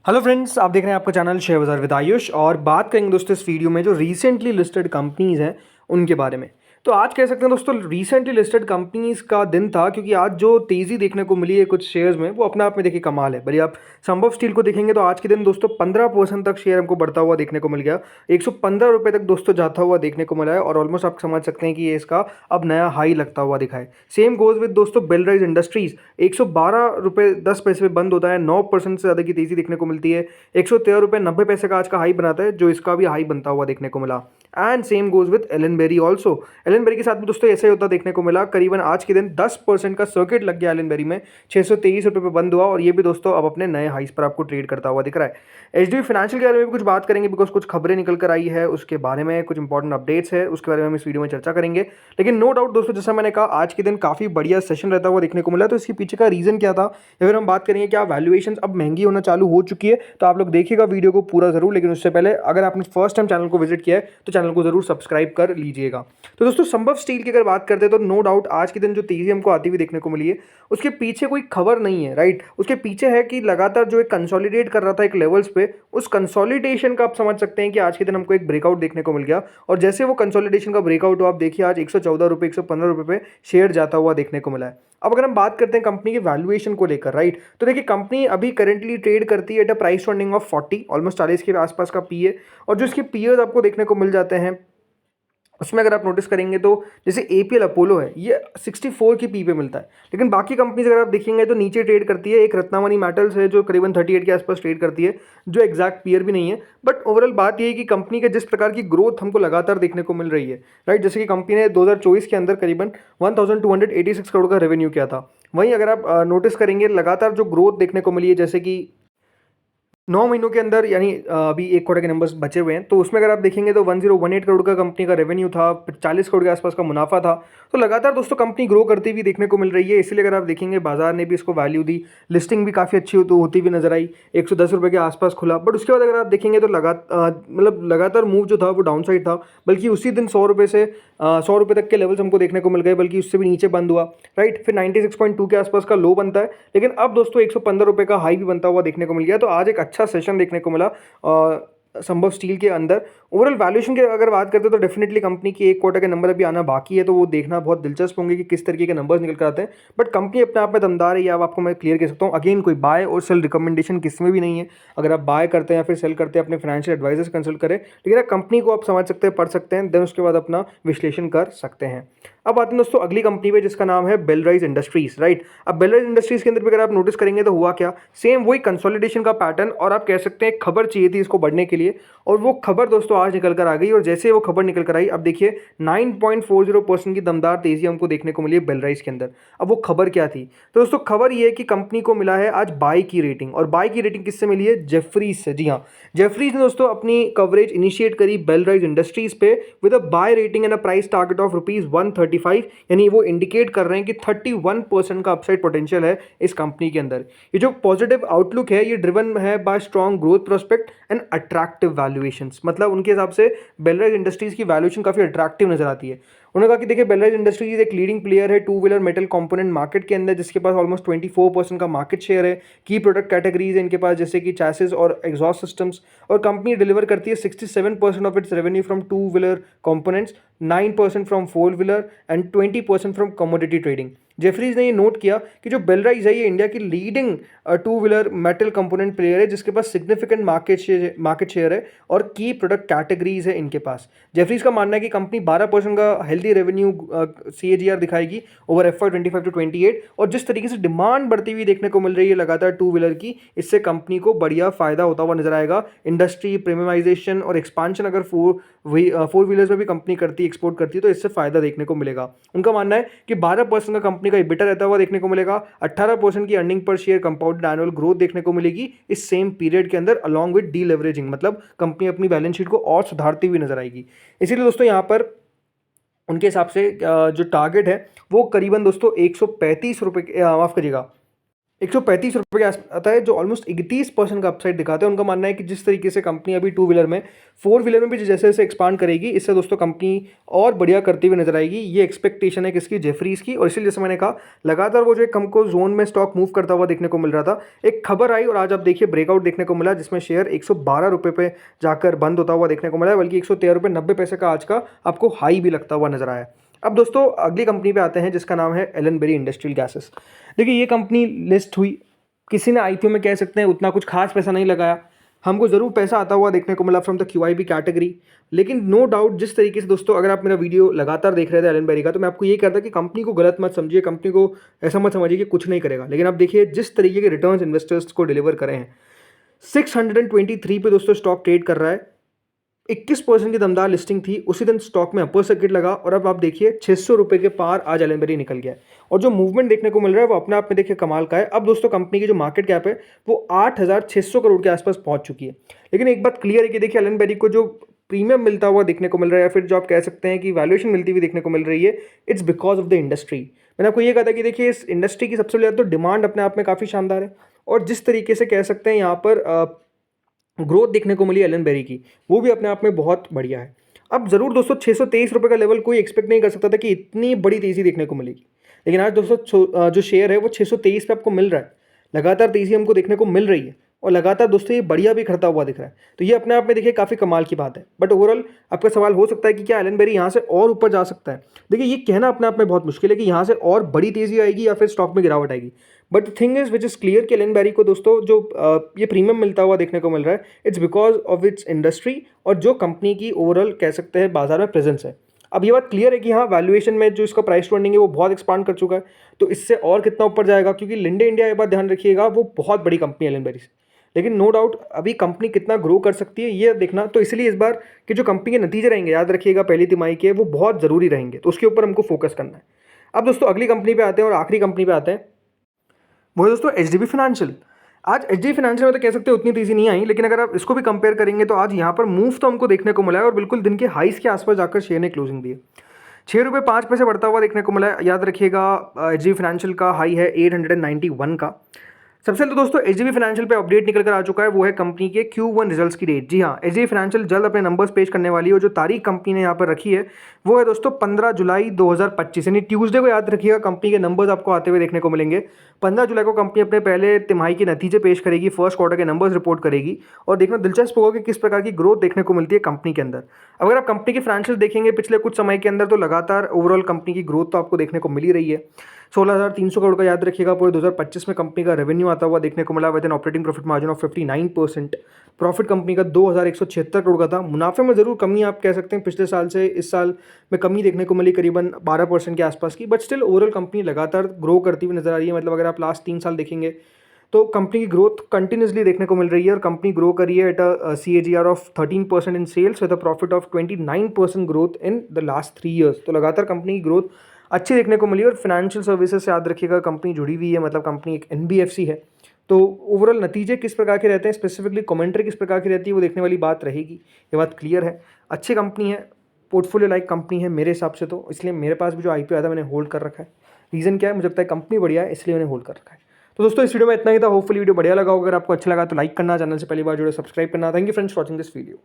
Hello friends, आप देख रहे हैं आपका चैनल शेयर बाजार विद आयुष। और बात करेंगे दोस्तों इस वीडियो में जो रिसेंटली लिस्टेड कंपनीज हैं उनके बारे में। तो आज कह सकते हैं दोस्तों रिसेंटली लिस्टेड कंपनीज का दिन था, क्योंकि आज जो तेज़ी देखने को मिली है कुछ शेयर्स में वो अपने आप में देखिए कमाल है। भले आप संभव स्टील को देखेंगे तो आज के दिन दोस्तों 15% तक शेयर हमको बढ़ता हुआ देखने को मिल गया। 115 रुपये तक दोस्तों जाता हुआ देखने को मिला है और ऑलमोस्ट आप समझ सकते हैं कि ये इसका अब नया हाई लगता हुआ दिखा है। सेम गोज विद दोस्तों बेलराइज इंडस्ट्रीज 112 रुपये 10 पैसे पे बंद होता है, 9% से ज़्यादा की तेज़ी देखने को मिलती है। 113 रुपये 90 पैसे का आज का हाई बनाता है, जो इसका भी हाई बनता हुआ देखने को मिला। And same goes with allenberry also. Allenberry के साथ भी दोस्तों ऐसा ही होता देखने को मिला। करीबन आज के दिन 10% का सर्किट लग गया एलनबेरी में, 623 रुपये पे बंद हुआ और ये भी दोस्तों अब अपने नए हाइस पर आपको ट्रेड करता हुआ दिख रहा है। एचडीबी फाइनेंशियल के बारे में भी कुछ बात करेंगे, बिकॉज कुछ खबरें निकल कर आई है उसके बारे में, कुछ इंपॉर्टेंट अपडेट्स है उसके बारे में हम इस वीडियो में चर्चा करेंगे। लेकिन नो डाउट दोस्तों, जैसा मैंने कहा आज के दिन काफ़ी बढ़िया सेशन रहता हुआ देखने को मिला। तो इसके पीछे का रीज़न क्या था, या फिर हम बात करेंगे क्या वैल्यूएशन अब महंगी होना चालू हो चुकी है। तो आप लोग देखिएगा वीडियो को पूरा जरूर, लेकिन उससे पहले अगर आपने फर्स्ट टाइम चैनल को विजिट किया है तो चैनल को जरूर सब्सक्राइब कर लीजिएगा। तो दोस्तों संभव स्टील की अगर बात करते हैं तो नो डाउट आज के दिन जो तेजी हमको आती हुई देखने को मिली है उसके पीछे कोई खबर नहीं है, राइट। उसके पीछे है कि लगातार जो एक कंसोलिडेट कर रहा था एक लेवल्स पे, उस कंसोलिडेशन का आप समझ सकते हैं कि आज के दिन हमको एक ब्रेकआउट देखने को मिल गया। और जैसे वो कंसोलिडेशन का ब्रेकआउट हुआ, आप देखिए आज 114 रुपये 115 रुपये पे शेयर जाता हुआ देखने को मिला है। अब अगर हम बात करते हैं कंपनी के वैल्यूएशन को लेकर, राइट, तो देखिए कंपनी अभी करेंटली ट्रेड करती है at a price funding of 40, almost 40 के आसपास का पी है। और जो इसके पीयर्स आपको देखने को मिल जाते हैं उसमें अगर आप नोटिस करेंगे तो जैसे एपीएल अपोलो है ये 64 की पी पे मिलता है। लेकिन बाकी कंपनीज अगर आप देखेंगे तो नीचे ट्रेड करती है। एक रत्नामणि मेटल्स है जो करीबन 38 के आसपास ट्रेड करती है, जो एग्जैक्ट पीयर भी नहीं है। बट ओवरऑल बात यह है कि कंपनी के जिस प्रकार की ग्रोथ हमको लगातार देखने को मिल रही है, राइट, जैसे कि कंपनी ने 2024 के अंदर करीबन 1286 करोड़ का रेवेन्यू किया था। वहीं अगर आप नोटिस करेंगे लगातार जो ग्रोथ देखने को मिली है, जैसे कि 9 महीनों के अंदर, यानी अभी एक क्वार्टर के नंबर्स बचे हुए हैं, तो उसमें अगर आप देखेंगे तो 1018 करोड़ का कंपनी का रेवेन्यू था, 40 करोड़ के आसपास का मुनाफा था। तो लगातार दोस्तों कंपनी ग्रो करती हुई देखने को मिल रही है। इसलिए अगर आप देखेंगे बाजार ने भी इसको वैल्यू दी, लिस्टिंग भी काफ़ी अच्छी होती हुई नजर आई, 110 रुपये के आसपास खुला। बट उसके बाद अगर आप देखेंगे तो लगातार मूव जो था वो डाउन साइड था, बल्कि उसी दिन 100 रुपये से 100 रुपये तक के लेवल्स हमको देखने को मिल गए, बल्कि उससे भी नीचे बंद हुआ, राइट। फिर 96.2 के आसपास का लो बनता है, लेकिन अब दोस्तों 115 रुपये का हाई भी बनता हुआ देखने को मिल गया। तो आज एक अच्छा सेशन देखने को मिला संभव स्टील के अंदर। ओवरऑल वैल्यूएशन की अगर बात करते हैं तो डेफिनेटली कंपनी की एक क्वार्टर के नंबर अभी आना बाकी है, तो वो देखना बहुत दिलचस्प होंगे कि किस तरीके के नंबर्स निकल कर आते हैं। बट कंपनी अपने आप में दमदार है, ये अब आपको मैं क्लियर कह सकता हूँ। अगेन कोई बाय और सेल रिकमेंडेशन किसमें भी नहीं है। अगर आप बाय करते हैं या फिर सेल करते हैं अपने फाइनेंशियल एडवाइजर से कंसल्ट करें, लेकिन कंपनी को आप समझ सकते हैं, पढ़ सकते हैं, देन उसके बाद अपना विश्लेषण कर सकते हैं। अब आते हैं दोस्तों अगली कंपनी पे जिसका नाम है बेलराइज इंडस्ट्रीज, राइट। अब बेलराइज इंडस्ट्रीज के अंदर भी अगर आप नोटिस करेंगे तो हुआ क्या, सेम वही कंसोलिडेशन का पैटर्न, और आप कह सकते हैं खबर चाहिए थी इसको बढ़ने के लिए, और वो खबर दोस्तों आज निकल कर आ गई। और जैसे वो खबर निकल कर आई, अब देखिए 9.40% की दमदार तेजी हमको देखने को मिली है बेलराइज के अंदर। अब वो खबर क्या थी, तो दोस्तों खबर ये है कि कंपनी को मिला है आज बाय की रेटिंग, और बाय की रेटिंग किससे मिली है, जेफरीज से। जी हाँ, जेफरीज ने दोस्तों अपनी कवरेज इनिशिएट करी बेलराइज इंडस्ट्रीज पे with a buy rating and a price target of ₹135, यानी वो इंडिकेट कर रहे हैं कि 31% का अपसाइड पोटेंशियल है इस कंपनी के अंदर। ये जो पॉजिटिव आउटलुक है ये ड्रिवन है bye strong growth prospect and attractive valuations. मतलब उनके हिसाब से बेलराइज इंडस्ट्रीज की वैल्यूएशन काफी अट्रैक्टिव नजर आती है। उन्होंने कहा कि देखिए बेलराइज इंडस्ट्रीज एक लीडिंग प्लेयर है two wheeler metal component market के अंदर, जिसके पास ऑलमोस्ट 24% का मार्केट शेयर है। की प्रोडक्ट कैटेगरीज है इनके पास, जैसे कि चैसेस और एग्जॉस्ट सिस्टम्स, और कंपनी डिलीवर करती है 67% of its revenue from two wheeler components, 9% from four wheeler and 20% from commodity trading. Jefferies ने ये नोट किया कि जो बेलराइज है ये इंडिया की leading two wheeler metal component player है, जिसके पास सिग्निफिकेंट मार्केट शेयर है और की प्रोडक्ट कैटेगरीज है इनके पास। जेफरीज का मानना है कि कंपनी 12% का हेल्दी रेवेन्यू CAGR दिखाएगी ओवर FY25 टू 28, और जिस तरीके से डिमांड बढ़ती हुई देखने को मिल रही है लगातार टू व्हीलर की, इससे कंपनी को बढ़िया फायदा होता हुआ नजर आएगा। इंडस्ट्री प्रीमियमाइजेशन और एक्सपांशन अगर फोर व्हीलर्स में भी कंपनी करती है, एक्सपोर्ट करती है, तो इससे फायदा देखने को मिलेगा। उनका मानना है कि 12% का कंपनी का EBITDA रहता हुआ देखने को मिलेगा, 18% की earning per share compounded annual growth देखने को मिलेगी इस सेम पीरियड के अंदर, अलॉन्ग विद डीलेवरेजिंग। मतलब कंपनी अपनी बैलेंस शीट को और सुधारती हुई नजर आएगी। इसीलिए दोस्तों यहाँ पर उनके हिसाब से जो टारगेट है वो करीबन दोस्तों 135 रुपये, माफ करिएगा, ₹135 के आस आता है, जो ऑलमोस्ट 31% का अपसाइड दिखाता है। उनका मानना है कि जिस तरीके से कंपनी अभी टू व्हीलर में, फोर व्हीलर में भी जैसे-जैसे एक्सपांड करेगी, इससे दोस्तों कंपनी और बढ़िया करती हुई नज़र आएगी। ये एक्सपेक्टेशन है किसकी? जेफरीज़ की। और इसीलिए जैसे मैंने कहा, लगातार वो जो एक हमको ज़ोन में स्टॉक मूव करता हुआ देखने को मिल रहा था। एक खबर आई और आज आप देखिए ब्रेकआउट देखने को मिला, जिसमें शेयर ₹112 पे जाकर बंद होता हुआ देखने को मिला है, बल्कि ₹113.90 का आज का आपको हाई भी लगता हुआ नज़र आया। अब दोस्तों अगली कंपनी पे आते हैं, जिसका नाम है एलन बेरी इंडस्ट्रियल गैसेस। देखिए ये कंपनी लिस्ट हुई, किसी ने आईपीओ में कह सकते हैं उतना कुछ खास पैसा नहीं लगाया, हमको ज़रूर पैसा आता हुआ देखने को मिला फ्रॉम द क्यूआईबी कैटेगरी। लेकिन नो डाउट जिस तरीके से दोस्तों, अगर आप मेरा वीडियो लगातार देख रहे थे एलन बेरी का, तो मैं आपको ये कहता कि कंपनी को गलत मत समझिए, कंपनी को ऐसा मत समझिए कि कुछ नहीं करेगा। लेकिन आप देखिए जिस तरीके के रिटर्न्स इन्वेस्टर्स को डिलीवर करे हैं, 623 पे दोस्तों स्टॉक ट्रेड कर रहा है। 21% की दमदार लिस्टिंग थी, उसी दिन स्टॉक में अपर सर्किट लगा और अब आप देखिए ₹600 के पार आज एलन बेरी निकल गया है। और जो मूवमेंट देखने को मिल रहा है वो अपने आप में देखिए कमाल का है। अब दोस्तों कंपनी की जो मार्केट कैप है वो 8,600 करोड़ के आसपास पहुंच चुकी है। लेकिन एक बात क्लियर है कि देखिए एलन बेरी को जो प्रीमियम मिलता हुआ देखने को मिल रहा है, या फिर जो आप कह सकते हैं कि वैल्यूएशन मिलती हुई देखने को मिल रही है, it's because of the industry. मैंने आपको ये कहा था कि देखिए इस इंडस्ट्री की सबसे ज़्यादा तो डिमांड अपने आप में काफ़ी शानदार है, और जिस तरीके से कह सकते हैं यहाँ पर ग्रोथ देखने को मिली एलन बेरी की, वो भी अपने आप में बहुत बढ़िया है। अब ज़रूर दोस्तों ₹623 का लेवल कोई एक्सपेक्ट नहीं कर सकता था कि इतनी बड़ी तेज़ी देखने को मिलेगी। लेकिन आज दोस्तों जो शेयर है वो 623 पे आपको मिल रहा है। लगातार तेज़ी हमको देखने को मिल रही है, और लगातार दोस्तों ये बढ़िया भी खड़ता हुआ दिख रहा है। तो ये अपने आप में देखिए काफ़ी कमाल की बात है। बट ओवरऑल आपका सवाल हो सकता है कि क्या एलन बेरी यहाँ से और ऊपर जा सकता है? देखिए ये कहना अपने आप में बहुत मुश्किल है कि यहाँ से और बड़ी तेज़ी आएगी या फिर स्टॉक में गिरावट आएगी। But the thing is which is clear कि एलन बेरी को दोस्तों जो ये प्रीमियम मिलता हुआ देखने को मिल रहा है, it's because of its industry और जो कंपनी की ओवरऑल कह सकते हैं बाजार में प्रेजेंस है। अब ये बात क्लियर है कि हाँ, वैल्यूएशन में जो इसका प्राइस टू अर्निंग है वो बहुत एक्सपांड कर चुका है, तो इससे और कितना ऊपर जाएगा, क्योंकि लिंडे इंडिया, ये बात ध्यान रखिएगा, वो बहुत बड़ी कंपनी है एलन बेरी से। लेकिन नो डाउट अभी कंपनी कितना ग्रो कर सकती है ये देखना, तो इसलिए इस बार के जो कंपनी के नतीजे रहेंगे, याद रखिएगा पहली तिमाही के, वो बहुत ज़रूरी रहेंगे, तो उसके ऊपर हमको फोकस करना है। अब दोस्तों अगली कंपनी पे आते हैं और आखिरी कंपनी पे आते हैं, वो है दोस्तों एचडीबी फाइनेंशियल। आज एचडीबी फाइनेंशियल में तो कह सकते हैं उतनी तेज़ी नहीं आई, लेकिन अगर आप इसको भी कंपेयर करेंगे तो आज यहाँ पर मूव तो हमको देखने को मिला है, और बिल्कुल दिन के हाईस के आसपास जाकर शेयर ने क्लोजिंग दी है। ₹6.05 बढ़ता हुआ देखने को मिला है। याद रखिएगा एचडीबी फाइनेंशियल का हाई है 891 का। सबसे पहले तो दोस्तों एचडीबी फाइनेंशियल पे अपडेट निकल कर आ चुका है, वो है कंपनी के Q1 रिजल्ट्स की डेट। जी हाँ, एचडीबी फाइनेंशियल जल्द अपने नंबर्स पेश करने वाली है, और जो तारीख कंपनी ने यहाँ पर रखी है वो है दोस्तों 15 जुलाई 2025, यानी ट्यूसडे को। याद रखिएगा कंपनी के नंबर्स आपको आते हुए देखने को मिलेंगे। 15 जुलाई को कंपनी अपने पहले तिमाही के नतीजे पेश करेगी, फर्स्ट क्वार्टर के नंबर्स रिपोर्ट करेगी, और देखना दिलचस्प होगा कि किस प्रकार की ग्रोथ देखने को मिलती है कंपनी के अंदर। अगर आप कंपनी के फाइनेंशियल देखेंगे पिछले कुछ समय के अंदर, तो लगातार ओवरऑल कंपनी की ग्रोथ तो आपको देखने को मिल ही रही है। 16,300 करोड़ का याद रखिएगा पूरे 2025 में कंपनी का रेवेन्यू आता हुआ देखने को मिला, with an operating profit margin of 59%। Profit company का 2,176 करोड़ का था। मुनाफे में ज़रूर कमी आप कह सकते हैं, पिछले साल से इस साल में कमी देखने को मिली करीबन 12% के आसपास की, बट स्टिल ओवरऑल कंपनी लगातार ग्रो करती हुई नजर आ रही है। मतलब अगर आप लास्ट 3 साल देखेंगे तो कंपनी की ग्रोथ कंटिन्यूसली देखने को मिल रही है, और कंपनी ग्रो कर रही है at a CAGR of 13% in sales, with a profit of 29% growth in the last 3 years. तो लगातार कंपनी की ग्रोथ अच्छी देखने को मिली, और फाइनेंशियल सर्विसेज से याद रखिएगा कंपनी जुड़ी हुई है, मतलब कंपनी एक NBFC है। तो ओवरऑल नतीजे किस प्रकार के रहते हैं, स्पेसिफिकली कमेंट्री किस प्रकार की रहती है, वो देखने वाली बात रहेगी। ये बात क्लियर है। अच्छी कंपनी है, पोर्टफोलियो लाइक कंपनी है मेरे हिसाब से, तो इसलिए मेरे पास भी जो IPO आया था मैंने होल्ड कर रखा है। रीज़न क्या है, मुझे लगता है कंपनी बढ़िया है, इसलिए मैंने होल्ड कर रखा है। तो दोस्तों इस वीडियो में इतना ही था। होपफुली वीडियो बढ़िया लगा होगा। अगर आपको अच्छा लगा तो लाइक करना, चैनल से पहली बार जुड़े सब्सक्राइब करना। Thank you friends for watching this video.